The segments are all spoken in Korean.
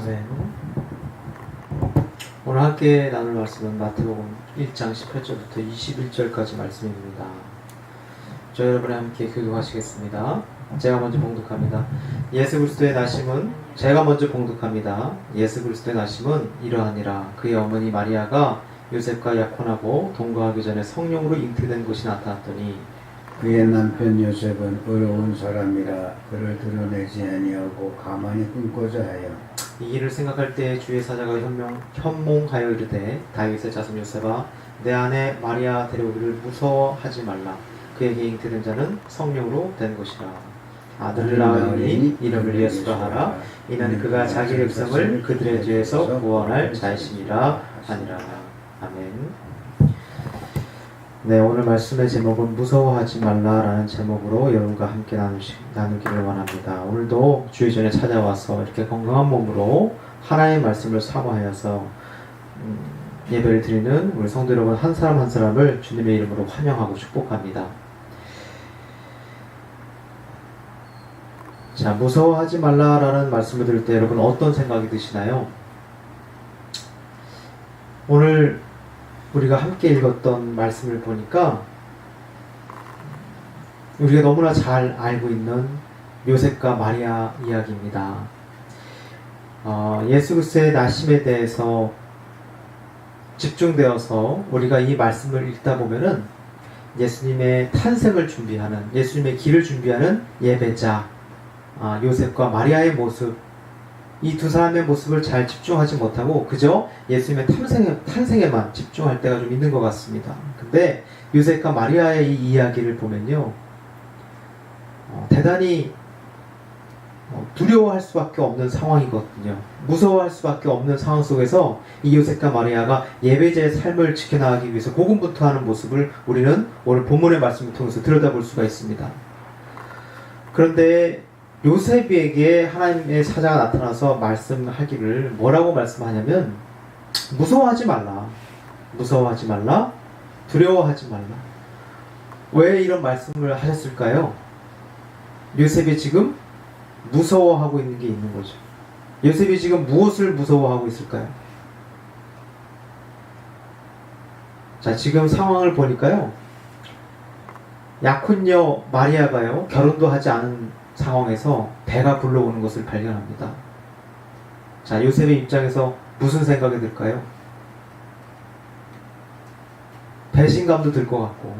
아멘. 오늘 함께 나눌 말씀은 마태복음 1장 18절부터 21절까지 말씀입니다. 저 여러분이 함께 교독하시겠습니다. 제가 먼저 봉독합니다. 예수 그리스도의 나심은 제가 먼저 봉독합니다. 예수 그리스도의 나심은 이러하니라. 그의 어머니 마리아가 요셉과 약혼하고 동거하기 전에 성령으로 잉태된 것이 나타났더니 그의 남편 요셉은 의로운 사람이라 그를 드러내지 아니하고 가만히 끊고자 하여 이 일을 생각할 때 주의 사자가 현몽하여 이르되 다윗의 자손 요셉아 내 아내 마리아 데려오기를 무서워하지 말라. 그에게 잉태된 자는 성령으로 된 것이라. 아들을 낳으니 이름을 예수라 하라. 이는 그가 자기 백성을 그들의 죄에서 구원할 자이심이라 하니라. 아멘. 네, 오늘 말씀의 제목은 무서워하지 말라라는 제목으로 여러분과 함께 나누기를 원합니다. 오늘도 주의 전에 찾아와서 이렇게 건강한 몸으로 하나의 말씀을 사모하여서 예배를 드리는 우리 성도 여러분 한 사람 한 사람을 주님의 이름으로 환영하고 축복합니다. 자, 무서워하지 말라라는 말씀을 들을 때 여러분 어떤 생각이 드시나요? 오늘 우리가 함께 읽었던 말씀을 보니까 우리가 너무나 잘 알고 있는 요셉과 마리아 이야기입니다. 예수 그리스도의 나심에 대해서 집중되어서 우리가 이 말씀을 읽다 보면은 예수님의 탄생을 준비하는, 예수님의 길을 준비하는 예배자 요셉과 마리아의 모습, 이 두 사람의 모습을 잘 집중하지 못하고 그저 예수님의 탄생에만 집중할 때가 좀 있는 것 같습니다. 근데 요셉과 마리아의 이 이야기를 보면요, 대단히 두려워할 수밖에 없는 상황이거든요. 무서워할 수밖에 없는 상황 속에서 이 요셉과 마리아가 예배자의 삶을 지켜나가기 위해서 고군분투하는 모습을 우리는 오늘 본문의 말씀을 통해서 들여다볼 수가 있습니다. 그런데 요셉에게 하나님의 사자가 나타나서 말씀하기를 뭐라고 말씀하냐면 무서워하지 말라, 무서워하지 말라, 두려워하지 말라. 왜 이런 말씀을 하셨을까요? 요셉이 지금 무서워하고 있는 게 있는 거죠. 요셉이 지금 무엇을 무서워하고 있을까요? 자, 지금 상황을 보니까요, 약혼녀 마리아가요, 결혼도 하지 않은 상황에서 배가 불러오는 것을 발견합니다. 자, 요셉의 입장에서 무슨 생각이 들까요? 배신감도 들 것 같고,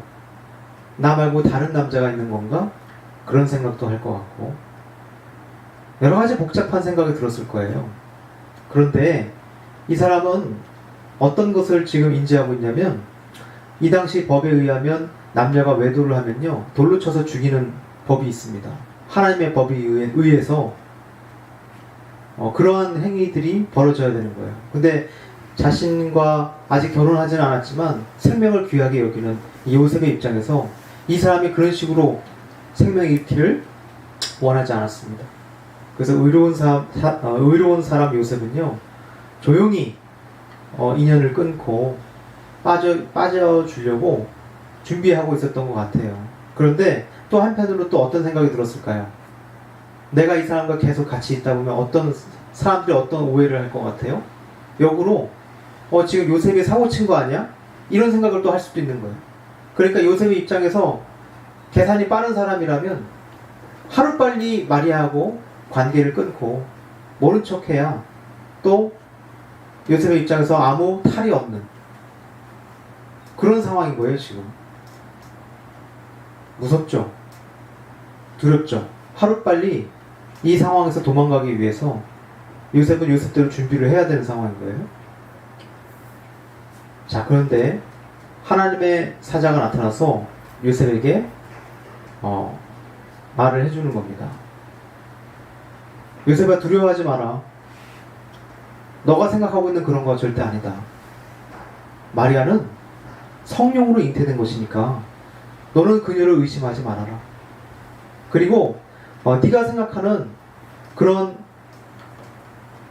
나 말고 다른 남자가 있는 건가? 그런 생각도 할 것 같고, 여러 가지 복잡한 생각이 들었을 거예요. 그런데 이 사람은 어떤 것을 지금 인지하고 있냐면, 이 당시 법에 의하면 남녀가 외도를 하면요, 돌로 쳐서 죽이는 법이 있습니다. 하나님의 법에 의해서 그러한 행위들이 벌어져야 되는 거예요. 근데 자신과 아직 결혼하지는 않았지만 생명을 귀하게 여기는 이 요셉의 입장에서 이 사람이 그런 식으로 생명을 잃기를 원하지 않았습니다. 그래서 의로운 사람 요셉은요, 조용히 인연을 끊고 빠져주려고 준비하고 있었던 것 같아요. 그런데 또 한편으로 또 어떤 생각이 들었을까요? 내가 이 사람과 계속 같이 있다 보면 어떤 사람들이 어떤 오해를 할 것 같아요? 역으로 지금 요셉이 사고 친 거 아니야? 이런 생각을 또 할 수도 있는 거예요. 그러니까 요셉의 입장에서 계산이 빠른 사람이라면 하루빨리 마리아하고 관계를 끊고 모른 척해야 또 요셉의 입장에서 아무 탈이 없는 그런 상황인 거예요. 지금 무섭죠? 두렵죠? 하루빨리 이 상황에서 도망가기 위해서 요셉은 요셉대로 준비를 해야 되는 상황인 거예요. 자, 그런데 하나님의 사자가 나타나서 요셉에게 말을 해주는 겁니다. 요셉아, 두려워하지 마라. 너가 생각하고 있는 그런 거 절대 아니다. 마리아는 성령으로 잉태된 것이니까 너는 그녀를 의심하지 말아라. 그리고 네가 생각하는 그런,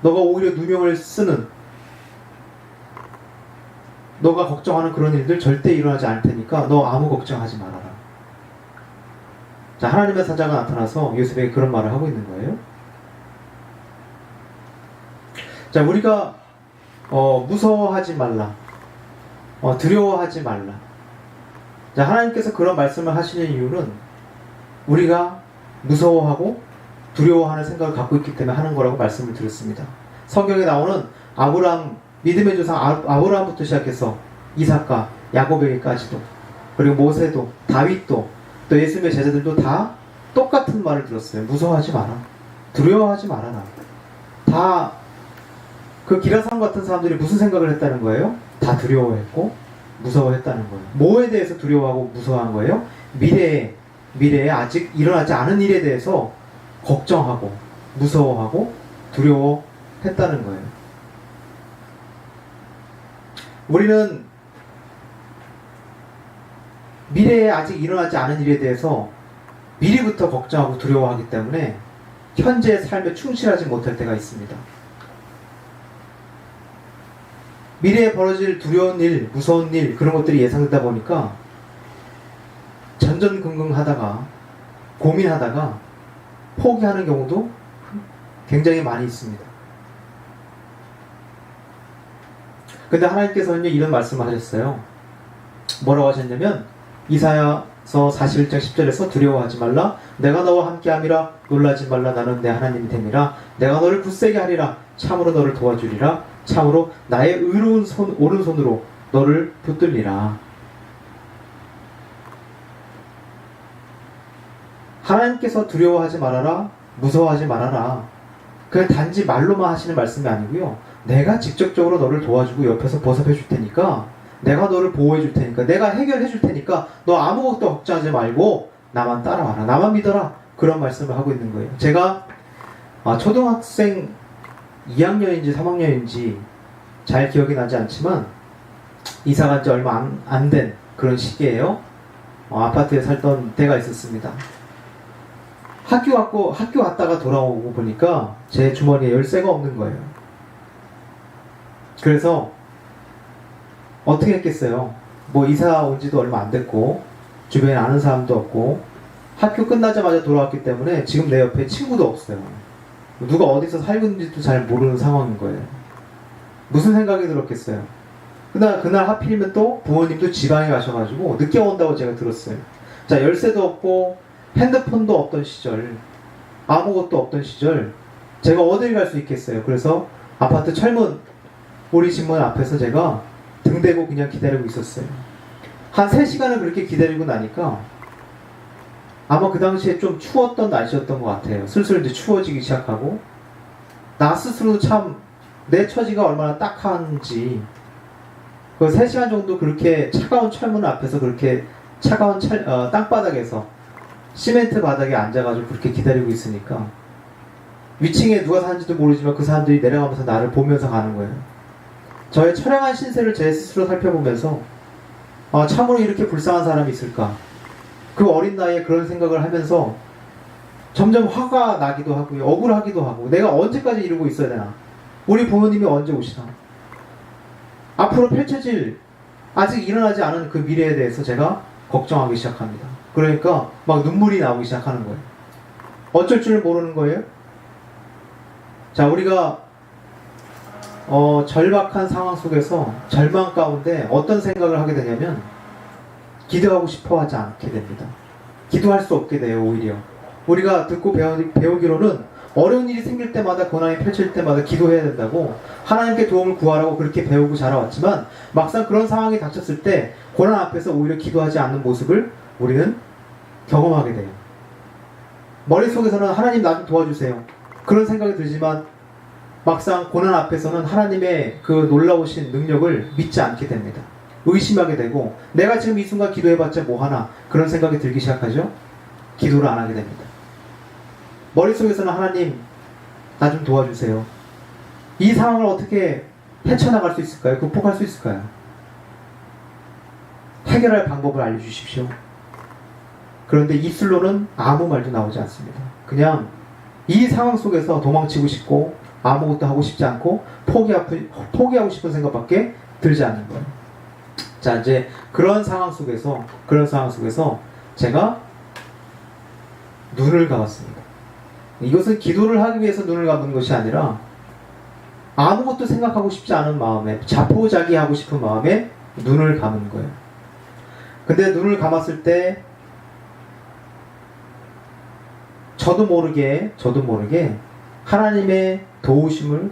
너가 오히려 누명을 쓰는, 너가 걱정하는 그런 일들 절대 일어나지 않을 테니까 너 아무 걱정하지 말아라. 자, 하나님의 사자가 나타나서 요셉에게 그런 말을 하고 있는 거예요. 자, 우리가 무서워하지 말라, 두려워하지 말라. 자, 하나님께서 그런 말씀을 하시는 이유는 우리가 무서워하고 두려워하는 생각을 갖고 있기 때문에 하는 거라고 말씀을 드렸습니다. 성경에 나오는 아브라함, 믿음의 조상 아브라함부터 시작해서 이삭과 야곱에게까지도, 그리고 모세도, 다윗도, 또 예수님의 제자들도 다 똑같은 말을 들었어요. 무서워하지 마라, 두려워하지 말아라. 다 그 기라상 같은 사람들이 무슨 생각을 했다는 거예요? 다 두려워했고 무서워했다는 거예요. 뭐에 대해서 두려워하고 무서워한 거예요? 미래에 아직 일어나지 않은 일에 대해서 걱정하고 무서워하고 두려워했다는 거예요. 우리는 미래에 아직 일어나지 않은 일에 대해서 미리부터 걱정하고 두려워하기 때문에 현재의 삶에 충실하지 못할 때가 있습니다. 미래에 벌어질 두려운 일, 무서운 일, 그런 것들이 예상되다 보니까 전전긍긍하다가 고민하다가 포기하는 경우도 굉장히 많이 있습니다. 근데 하나님께서는 이런 말씀을 하셨어요. 뭐라고 하셨냐면 이사야서 41장 10절에서 두려워하지 말라, 내가 너와 함께함이라, 놀라지 말라, 나는 내 하나님이 됨이라, 내가 너를 굳세게 하리라, 참으로 너를 도와주리라, 참으로 나의 의로운 오른손으로 너를 붙들리라. 하나님께서 두려워하지 말아라, 무서워하지 말아라, 그냥 단지 말로만 하시는 말씀이 아니고요, 내가 직접적으로 너를 도와주고 옆에서 보살펴 줄 테니까, 내가 너를 보호해 줄 테니까, 내가 해결해 줄 테니까 너 아무것도 걱정하지 말고 나만 따라와라, 나만 믿어라, 그런 말씀을 하고 있는 거예요. 제가 초등학생 2학년인지 3학년인지 잘 기억이 나지 않지만 이사 간 지 얼마 안 된 그런 시기예요. 아파트에 살던 때가 있었습니다. 학교 갔다가 돌아오고 보니까 제 주머니에 열쇠가 없는 거예요. 그래서 어떻게 했겠어요? 뭐 이사 온 지도 얼마 안 됐고 주변에 아는 사람도 없고 학교 끝나자마자 돌아왔기 때문에 지금 내 옆에 친구도 없어요. 누가 어디서 살고 있는지도 잘 모르는 상황인 거예요. 무슨 생각이 들었겠어요? 그날 하필이면 또 부모님도 지방에 가셔가지고 늦게 온다고 제가 들었어요. 자, 열쇠도 없고 핸드폰도 없던 시절, 아무것도 없던 시절 제가 어딜 갈 수 있겠어요? 그래서 아파트 철문, 우리 집문 앞에서 제가 등 대고 그냥 기다리고 있었어요. 한 3시간을 그렇게 기다리고 나니까 아마 그 당시에 좀 추웠던 날씨였던 것 같아요. 슬슬 이제 추워지기 시작하고 나 스스로도 참 내 처지가 얼마나 딱한지, 그 3시간 정도 그렇게 차가운 철문 앞에서 그렇게 차가운 땅바닥에서 시멘트 바닥에 앉아가지고 그렇게 기다리고 있으니까 위층에 누가 사는지도 모르지만 그 사람들이 내려가면서 나를 보면서 가는 거예요. 저의 처량한 신세를 제 스스로 살펴보면서 참으로 이렇게 불쌍한 사람이 있을까, 그 어린 나이에 그런 생각을 하면서 점점 화가 나기도 하고요, 억울하기도 하고, 내가 언제까지 이러고 있어야 되나, 우리 부모님이 언제 오시나, 앞으로 펼쳐질 아직 일어나지 않은 그 미래에 대해서 제가 걱정하기 시작합니다. 그러니까 막 눈물이 나오기 시작하는 거예요. 어쩔 줄 모르는 거예요. 자, 우리가 절박한 상황 속에서 절망 가운데 어떤 생각을 하게 되냐면 기도하고 싶어 하지 않게 됩니다. 기도할 수 없게 돼요. 오히려 우리가 듣고 배우기로는 어려운 일이 생길 때마다, 고난이 펼칠 때마다 기도해야 된다고, 하나님께 도움을 구하라고 그렇게 배우고 자라왔지만 막상 그런 상황이 닥쳤을 때 고난 앞에서 오히려 기도하지 않는 모습을 우리는 경험하게 돼요. 머릿속에서는 하나님 나 좀 도와주세요, 그런 생각이 들지만 막상 고난 앞에서는 하나님의 그 놀라우신 능력을 믿지 않게 됩니다. 의심하게 되고 내가 지금 이 순간 기도해봤자 뭐하나, 그런 생각이 들기 시작하죠. 기도를 안 하게 됩니다. 머릿속에서는 하나님 나 좀 도와주세요, 이 상황을 어떻게 헤쳐나갈 수 있을까요? 극복할 수 있을까요? 해결할 방법을 알려주십시오. 그런데 입술로는 아무 말도 나오지 않습니다. 그냥 이 상황 속에서 도망치고 싶고 아무것도 하고 싶지 않고 포기하고 싶은 생각밖에 들지 않는 거예요. 자, 이제 그런 상황 속에서 제가 눈을 감았습니다. 이것은 기도를 하기 위해서 눈을 감은 것이 아니라 아무것도 생각하고 싶지 않은 마음에, 자포자기하고 싶은 마음에 눈을 감은 거예요. 근데 눈을 감았을 때 저도 모르게 하나님의 도우심을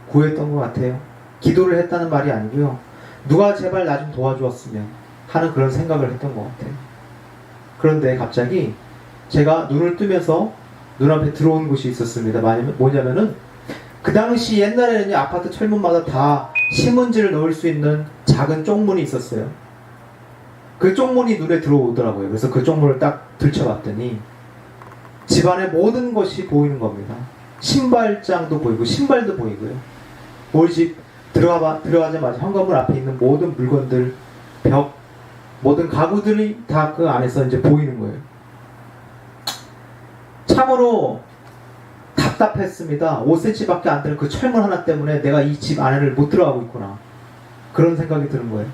구했던 것 같아요. 기도를 했다는 말이 아니고요. 누가 제발 나 좀 도와주었으면 하는 그런 생각을 했던 것 같아요. 그런데 갑자기 제가 눈을 뜨면서 눈앞에 들어온 곳이 있었습니다. 뭐냐면은 그 당시 옛날에는 아파트 철문마다 다 신문지를 넣을 수 있는 작은 쪽문이 있었어요. 그 쪽문이 눈에 들어오더라고요. 그래서 그 쪽문을 딱 들춰봤더니 집안의 모든 것이 보이는 겁니다. 신발장도 보이고 신발도 보이고요. 우리 집 들어가자마자 현관문 앞에 있는 모든 물건들, 벽, 모든 가구들이 다 그 안에서 이제 보이는 거예요. 참으로 답답했습니다. 5cm밖에 안 되는 그 철문 하나 때문에 내가 이 집 안에를 못 들어가고 있구나. 그런 생각이 드는 거예요.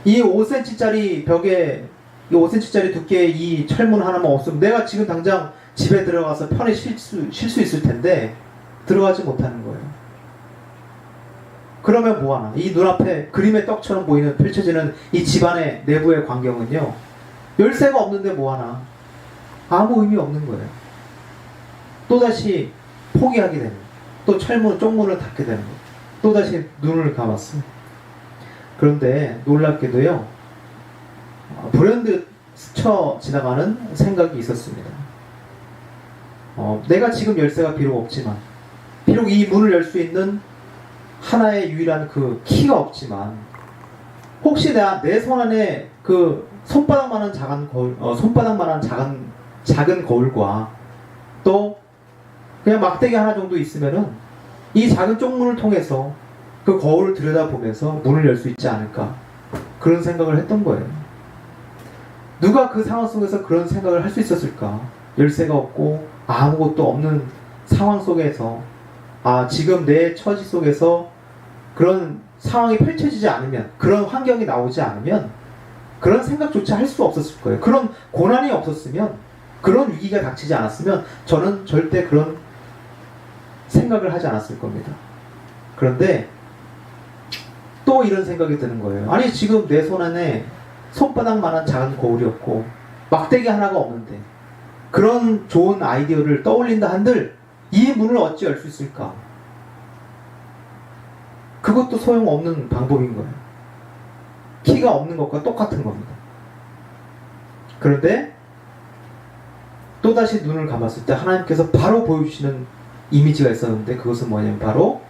이 5cm짜리 벽에 이 5cm짜리 두께의 이 철문 하나만 없으면 내가 지금 당장 집에 들어가서 편히 쉴 수 있을 텐데 들어가지 못하는 거예요. 그러면 뭐하나? 이 눈앞에 그림의 떡처럼 보이는 펼쳐지는 이 집안의 내부의 광경은요, 열쇠가 없는데 뭐하나? 아무 의미 없는 거예요. 또다시 포기하게 되는 거예요. 또 쪽문을 닫게 되는 거예요. 또다시 눈을 감았어요. 그런데 놀랍게도요, 불현듯 스쳐 지나가는 생각이 있었습니다. 내가 지금 열쇠가 비록 없지만, 비록 이 문을 열 수 있는 하나의 유일한 그 키가 없지만, 혹시 내 손 안에 그 손바닥만한 작은 거울과 또 그냥 막대기 하나 정도 있으면은 이 작은 쪽문을 통해서 그 거울을 들여다보면서 문을 열 수 있지 않을까, 그런 생각을 했던 거예요. 누가 그 상황 속에서 그런 생각을 할 수 있었을까? 열쇠가 없고 아무것도 없는 상황 속에서, 지금 내 처지 속에서 그런 상황이 펼쳐지지 않으면, 그런 환경이 나오지 않으면 그런 생각조차 할 수 없었을 거예요. 그런 고난이 없었으면, 그런 위기가 닥치지 않았으면 저는 절대 그런 생각을 하지 않았을 겁니다. 그런데 또 이런 생각이 드는 거예요. 아니, 지금 내 손 안에 손바닥만한 작은 거울이 없고 막대기 하나가 없는데 그런 좋은 아이디어를 떠올린다 한들 이 문을 어찌 열 수 있을까? 그것도 소용없는 방법인 거예요. 키가 없는 것과 똑같은 겁니다. 그런데 또다시 눈을 감았을 때 하나님께서 바로 보여주시는 이미지가 있었는데, 그것은 뭐냐면 바로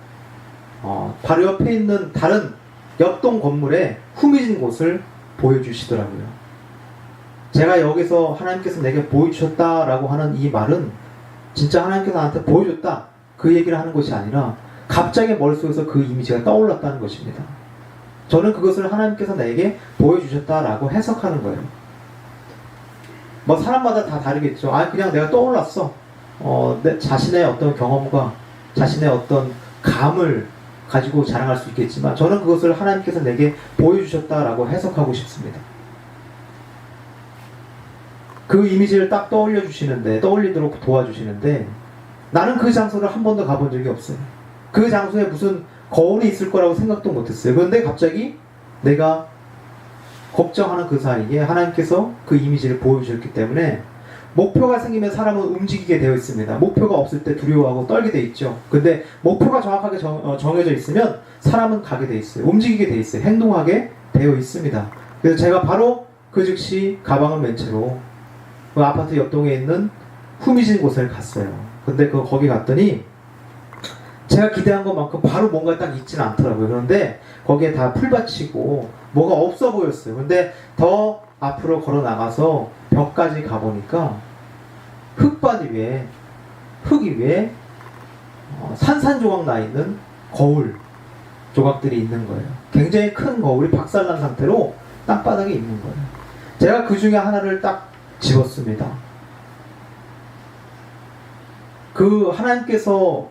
옆에 있는 다른 옆동 건물의 후미진 곳을 보여주시더라고요. 제가 여기서 하나님께서 내게 보여주셨다라고 하는 이 말은 진짜 하나님께서 나한테 보여줬다, 그 얘기를 하는 것이 아니라 갑자기 머릿속에서 그 이미지가 떠올랐다는 것입니다. 저는 그것을 하나님께서 내게 보여주셨다라고 해석하는 거예요. 뭐 사람마다 다 다르겠죠. 그냥 내가 떠올랐어. 내 자신의 어떤 경험과 자신의 어떤 감을 가지고 자랑할 수 있겠지만, 저는 그것을 하나님께서 내게 보여주셨다라고 해석하고 싶습니다. 그 이미지를 딱 떠올리도록 도와주시는데, 나는 그 장소를 한 번도 가본 적이 없어요. 그 장소에 무슨 거울이 있을 거라고 생각도 못했어요. 그런데 갑자기 내가 걱정하는 그 사이에 하나님께서 그 이미지를 보여주셨기 때문에, 목표가 생기면 사람은 움직이게 되어 있습니다. 목표가 없을 때 두려워하고 떨게 되어 있죠. 근데 목표가 정확하게 정해져 있으면 사람은 가게 되어 있어요. 움직이게 되어 있어요. 행동하게 되어 있습니다. 그래서 제가 바로 그 즉시 가방을 맨 채로 그 아파트 옆동에 있는 후미진 곳을 갔어요. 근데 거기 갔더니 제가 기대한 것만큼 바로 뭔가 딱 있지는 않더라고요. 그런데 거기에 다 풀밭이고 뭐가 없어 보였어요. 근데 더 앞으로 걸어 나가서 벽까지 가보니까 흙이 위에 산산조각 나 있는 거울 조각들이 있는 거예요. 굉장히 큰 거울이 박살난 상태로 땅바닥에 있는 거예요. 제가 그 중에 하나를 딱 집었습니다. 그 하나님께서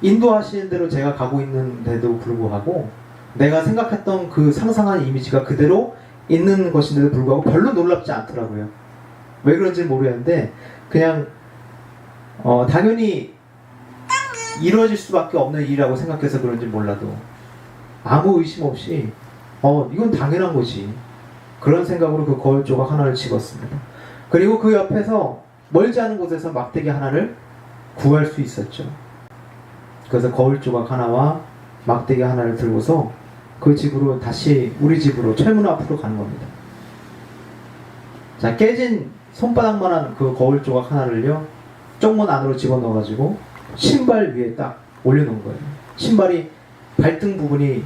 인도하시는 대로 제가 가고 있는데도 불구하고 내가 생각했던 그 상상한 이미지가 그대로 있는 것인데도 불구하고 별로 놀랍지 않더라고요. 왜 그런지 모르겠는데 그냥 당연히 이루어질 수밖에 없는 일이라고 생각해서 그런지 몰라도 아무 의심 없이 이건 당연한 거지, 그런 생각으로 그 거울 조각 하나를 집었습니다. 그리고 그 옆에서 멀지 않은 곳에서 막대기 하나를 구할 수 있었죠. 그래서 거울 조각 하나와 막대기 하나를 들고서 그 집으로 다시 우리 집으로 철문 앞으로 가는 겁니다. 자, 깨진 손바닥만한 그 거울 조각 하나를요, 쪽문 안으로 집어넣어가지고 신발 위에 딱 올려놓은 거예요. 신발이 발등 부분이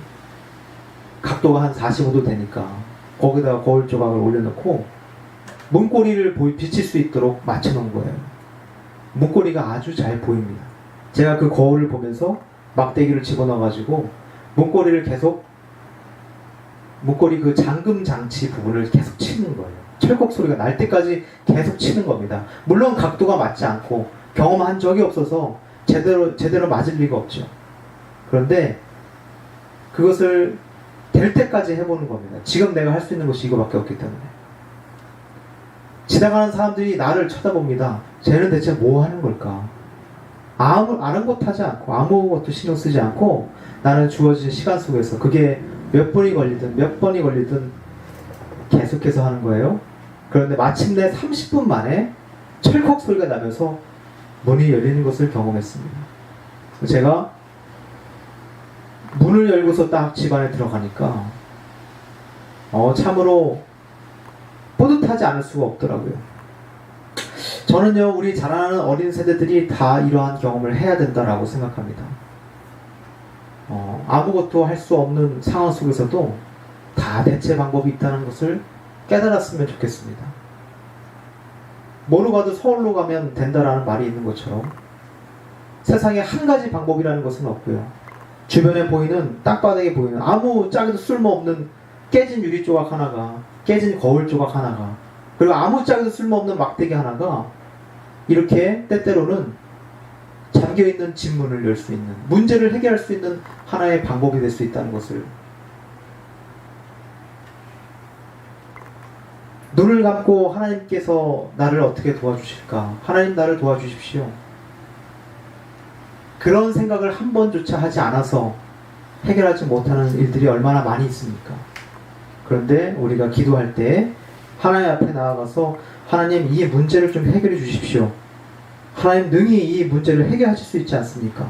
각도가 한 45도 되니까 거기다가 거울 조각을 올려놓고 문고리를 비칠 수 있도록 맞춰놓은 거예요. 문고리가 아주 잘 보입니다. 제가 그 거울을 보면서 막대기를 집어넣어가지고 문고리를 계속, 문고리 그 잠금 장치 부분을 계속 치는 거예요. 철컥 소리가 날 때까지 계속 치는 겁니다. 물론 각도가 맞지 않고 경험한 적이 없어서 제대로 맞을 리가 없죠. 그런데 그것을 될 때까지 해보는 겁니다. 지금 내가 할 수 있는 것이 이거밖에 없기 때문에. 지나가는 사람들이 나를 쳐다봅니다. 쟤는 대체 뭐 하는 걸까? 아랑곳하지 않고 아무것도 신경 쓰지 않고 나는 주어진 시간 속에서, 그게 몇 분이 걸리든 몇 번이 걸리든 계속해서 하는 거예요. 그런데 마침내 30분 만에 철컥 소리가 나면서 문이 열리는 것을 경험했습니다. 제가 문을 열고서 딱 집 안에 들어가니까 참으로 뿌듯하지 않을 수가 없더라고요. 저는요, 우리 자라나는 어린 세대들이 다 이러한 경험을 해야 된다라고 생각합니다. 아무것도 할 수 없는 상황 속에서도 다 대체 방법이 있다는 것을 깨달았으면 좋겠습니다. 뭐로 가도 서울로 가면 된다라는 말이 있는 것처럼 세상에 한 가지 방법이라는 것은 없고요. 주변에 보이는, 땅바닥에 보이는 아무 짝에도 쓸모없는 깨진 유리 조각 하나가, 깨진 거울 조각 하나가, 그리고 아무 짝에도 쓸모없는 막대기 하나가 이렇게 때때로는 잠겨있는 집문을 열 수 있는, 문제를 해결할 수 있는 하나의 방법이 될 수 있다는 것을, 눈을 감고 하나님께서 나를 어떻게 도와주실까? 하나님 나를 도와주십시오. 그런 생각을 한 번조차 하지 않아서 해결하지 못하는 일들이 얼마나 많이 있습니까? 그런데 우리가 기도할 때 하나님 앞에 나아가서 하나님, 이 문제를 좀 해결해 주십시오. 하나님 능히 이 문제를 해결하실 수 있지 않습니까?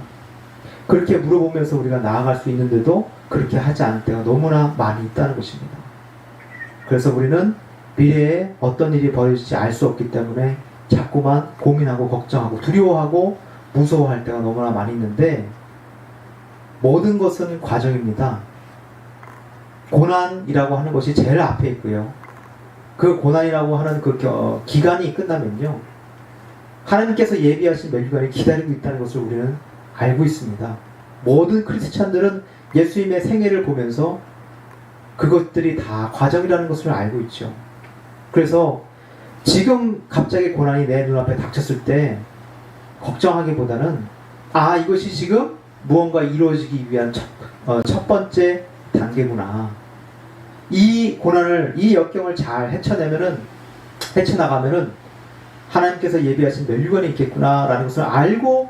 그렇게 물어보면서 우리가 나아갈 수 있는데도 그렇게 하지 않을 때가 너무나 많이 있다는 것입니다. 그래서 우리는 미래에 어떤 일이 벌어질지 알 수 없기 때문에 자꾸만 고민하고 걱정하고 두려워하고 무서워할 때가 너무나 많이 있는데, 모든 것은 과정입니다. 고난이라고 하는 것이 제일 앞에 있고요. 그 고난이라고 하는 그 기간이 끝나면요, 하나님께서 예비하신 멸류관이 기다리고 있다는 것을 우리는 알고 있습니다. 모든 크리스찬들은 예수님의 생애를 보면서 그것들이 다 과정이라는 것을 알고 있죠. 그래서 지금 갑자기 고난이 내 눈앞에 닥쳤을 때 걱정하기보다는, 이것이 지금 무언가 이루어지기 위한 첫 번째 단계구나. 이 고난을, 이 역경을 잘 헤쳐나가면은 하나님께서 예비하신 멸류관이 있겠구나 라는 것을 알고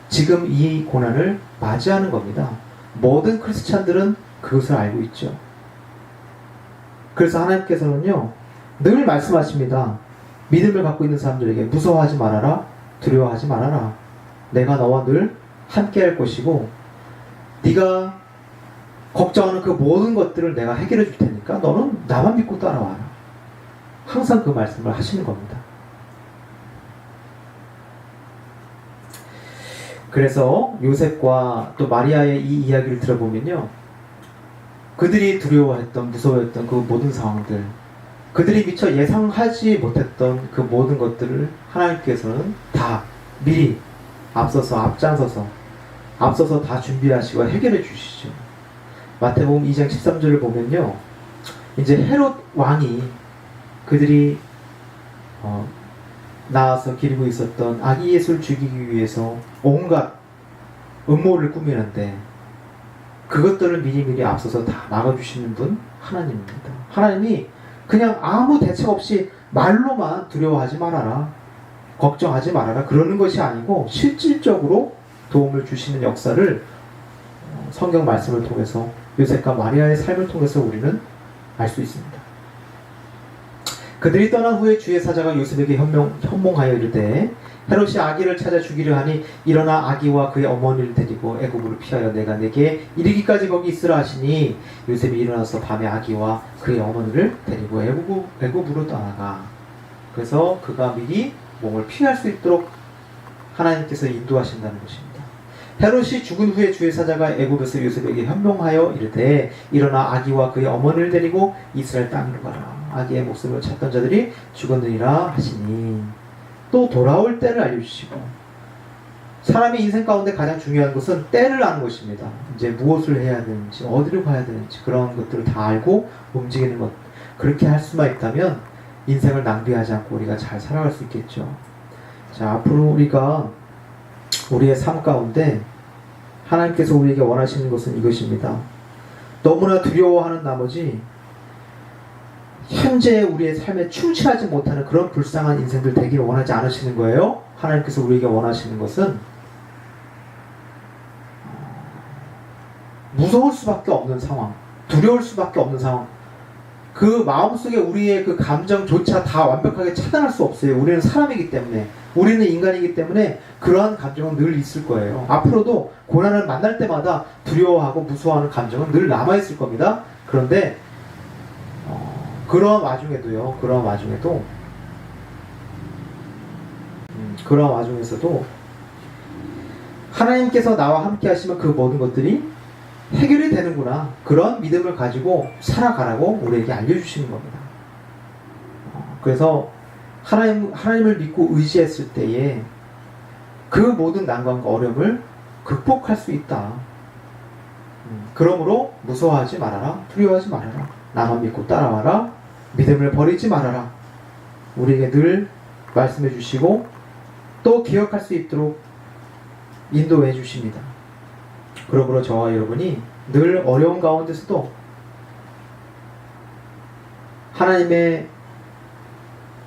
지금 이 고난을 맞이하는 겁니다. 모든 크리스찬들은 그것을 알고 있죠. 그래서 하나님께서는요, 늘 말씀하십니다. 믿음을 갖고 있는 사람들에게 무서워하지 말아라, 두려워하지 말아라. 내가 너와 늘 함께 할 것이고, 네가 걱정하는 그 모든 것들을 내가 해결해 줄 테니까 너는 나만 믿고 따라와라. 항상 그 말씀을 하시는 겁니다. 그래서 요셉과 또 마리아의 이 이야기를 들어보면요, 그들이 두려워했던, 무서워했던 그 모든 상황들, 그들이 미처 예상하지 못했던 그 모든 것들을 하나님께서는 다 미리 앞서서 다 준비하시고 해결해 주시죠. 마태복음 2장 13절을 보면요, 이제 헤롯 왕이 그들이 나와서 기리고 있었던 아기 예수를 죽이기 위해서 온갖 음모를 꾸미는데, 그것들을 미리미리 앞서서 다 막아주시는 분 하나님입니다. 하나님이 그냥 아무 대책 없이 말로만 두려워하지 말아라, 걱정하지 말아라, 그러는 것이 아니고 실질적으로 도움을 주시는 역사를 성경 말씀을 통해서 요셉과 마리아의 삶을 통해서 우리는 알 수 있습니다. 그들이 떠난 후에 주의 사자가 요셉에게 현몽하여 이르되 헤롯이 아기를 찾아 죽이려 하니 일어나 아기와 그의 어머니를 데리고 애굽으로 피하여 내가 내게 이르기까지 거기 있으라 하시니 요셉이 일어나서 밤에 아기와 그의 어머니를 데리고 애굽으로 떠나가. 그래서 그가 미리 몸을 피할 수 있도록 하나님께서 인도하신다는 것입니다. 헤롯이 죽은 후에 주의 사자가 애굽에서 요셉에게 현명하여 이르되 일어나 아기와 그의 어머니를 데리고 이스라엘 땅으로 가라. 아기의 목숨을 찾던 자들이 죽었느니라 하시니 또 돌아올 때를 알려주시고, 사람의 인생 가운데 가장 중요한 것은 때를 아는 것입니다. 이제 무엇을 해야 되는지, 어디로 가야 되는지 그런 것들을 다 알고 움직이는 것. 그렇게 할 수만 있다면 인생을 낭비하지 않고 우리가 잘 살아갈 수 있겠죠. 자, 앞으로 우리가 우리의 삶 가운데 하나님께서 우리에게 원하시는 것은 이것입니다. 너무나 두려워하는 나머지 현재 우리의 삶에 충실하지 못하는 그런 불쌍한 인생들 되기를 원하지 않으시는 거예요. 하나님께서 우리에게 원하시는 것은 무서울 수밖에 없는 상황, 두려울 수밖에 없는 상황, 그 마음속에 우리의 그 감정조차 다 완벽하게 차단할 수 없어요. 우리는 사람이기 때문에, 우리는 인간이기 때문에 그러한 감정은 늘 있을 거예요. 앞으로도 고난을 만날 때마다 두려워하고 무서워하는 감정은 늘 남아있을 겁니다. 그런데 그런 와중에서도 하나님께서 나와 함께 하시면 그 모든 것들이 해결이 되는구나, 그런 믿음을 가지고 살아가라고 우리에게 알려주시는 겁니다. 그래서 하나님을 믿고 의지했을 때에 그 모든 난관과 어려움을 극복할 수 있다. 그러므로 무서워하지 말아라, 두려워하지 말아라, 나만 믿고 따라와라, 믿음을 버리지 말아라, 우리에게 늘 말씀해 주시고 또 기억할 수 있도록 인도해 주십니다. 그러므로 저와 여러분이 늘 어려운 가운데서도 하나님의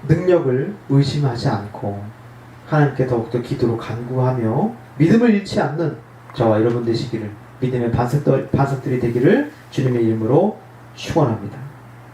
능력을 의심하지 않고 하나님께 더욱더 기도로 간구하며 믿음을 잃지 않는 저와 여러분 되시기를, 믿음의 반석들이 되기를 주님의 이름으로 축원합니다.